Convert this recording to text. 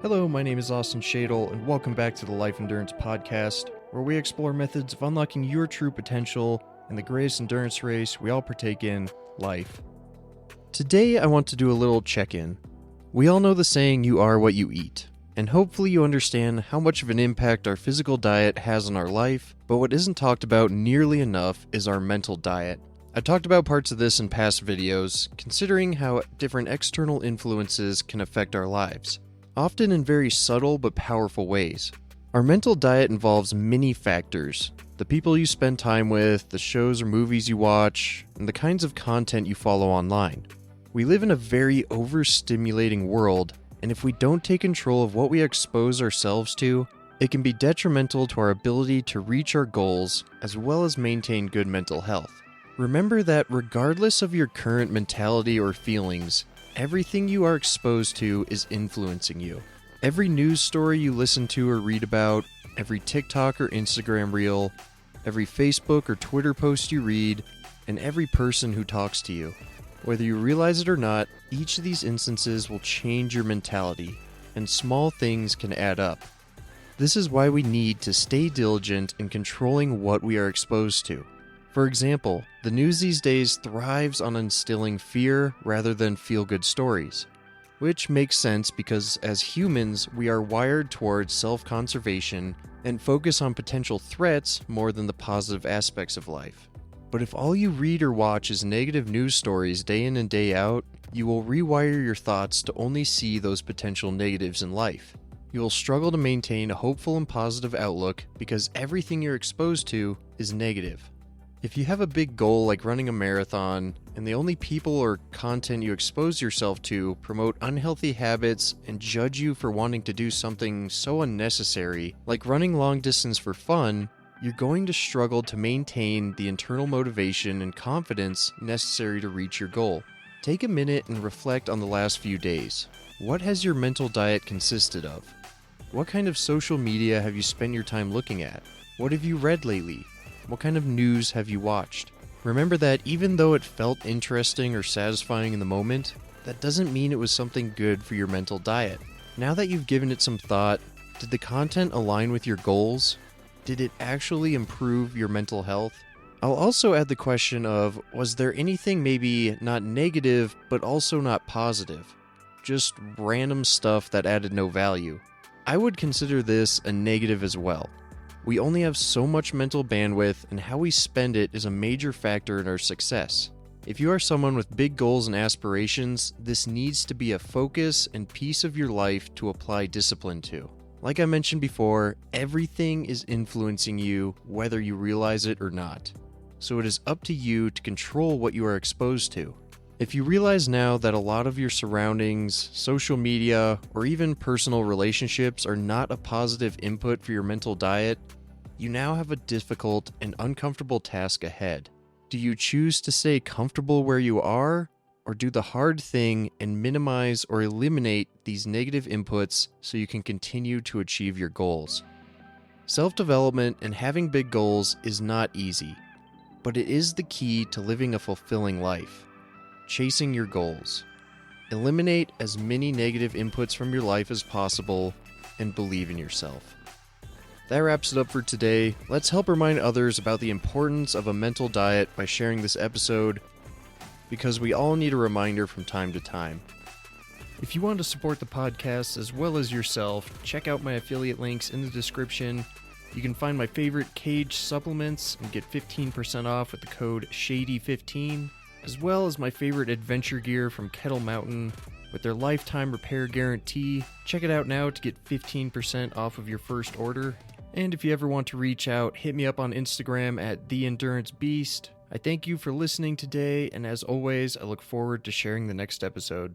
Hello, my name is Austin Shadle, and welcome back to the Life Endurance Podcast, where we explore methods of unlocking your true potential in the greatest endurance race we all partake in, life. Today, I want to do a little check-in. We all know the saying, you are what you eat, and hopefully you understand how much of an impact our physical diet has on our life, but what isn't talked about nearly enough is our mental diet. I've talked about parts of this in past videos, considering how different external influences can affect our lives, often in very subtle but powerful ways. Our mental diet involves many factors: the people you spend time with, the shows or movies you watch, and the kinds of content you follow online. We live in a very overstimulating world, and if we don't take control of what we expose ourselves to, it can be detrimental to our ability to reach our goals as well as maintain good mental health. Remember that regardless of your current mentality or feelings, everything you are exposed to is influencing you. Every news story you listen to or read about, every TikTok or Instagram reel, every Facebook or Twitter post you read, and every person who talks to you. Whether you realize it or not, each of these instances will change your mentality, and small things can add up. This is why we need to stay diligent in controlling what we are exposed to. For example, the news these days thrives on instilling fear rather than feel-good stories, which makes sense because as humans, we are wired towards self-conservation and focus on potential threats more than the positive aspects of life. But if all you read or watch is negative news stories day in and day out, you will rewire your thoughts to only see those potential negatives in life. You will struggle to maintain a hopeful and positive outlook because everything you're exposed to is negative. If you have a big goal like running a marathon, and the only people or content you expose yourself to promote unhealthy habits and judge you for wanting to do something so unnecessary, like running long distance for fun, you're going to struggle to maintain the internal motivation and confidence necessary to reach your goal. Take a minute and reflect on the last few days. What has your mental diet consisted of? What kind of social media have you spent your time looking at? What have you read lately? What kind of news have you watched? Remember that even though it felt interesting or satisfying in the moment, that doesn't mean it was something good for your mental diet. Now that you've given it some thought, did the content align with your goals? Did it actually improve your mental health? I'll also add the question of, was there anything maybe not negative, but also not positive? Just random stuff that added no value. I would consider this a negative as well. We only have so much mental bandwidth, and how we spend it is a major factor in our success. If you are someone with big goals and aspirations, this needs to be a focus and piece of your life to apply discipline to. Like I mentioned before, everything is influencing you whether you realize it or not. So it is up to you to control what you are exposed to. If you realize now that a lot of your surroundings, social media, or even personal relationships are not a positive input for your mental diet, you now have a difficult and uncomfortable task ahead. Do you choose to stay comfortable where you are, or do the hard thing and minimize or eliminate these negative inputs so you can continue to achieve your goals? Self-development and having big goals is not easy, but it is the key to living a fulfilling life. Chasing your goals. Eliminate as many negative inputs from your life as possible and believe in yourself. That wraps it up for today. Let's help remind others about the importance of a mental diet by sharing this episode, because we all need a reminder from time to time. If you want to support the podcast as well as yourself, check out my affiliate links in the description. You can find my favorite Cage supplements and get 15% off with the code SHADY15. As well as my favorite adventure gear from Kettle Mountain with their lifetime repair guarantee. Check it out now to get 15% off of your first order. And if you ever want to reach out, hit me up on Instagram at endurancebeast. I thank you for listening today, and as always, I look forward to sharing the next episode.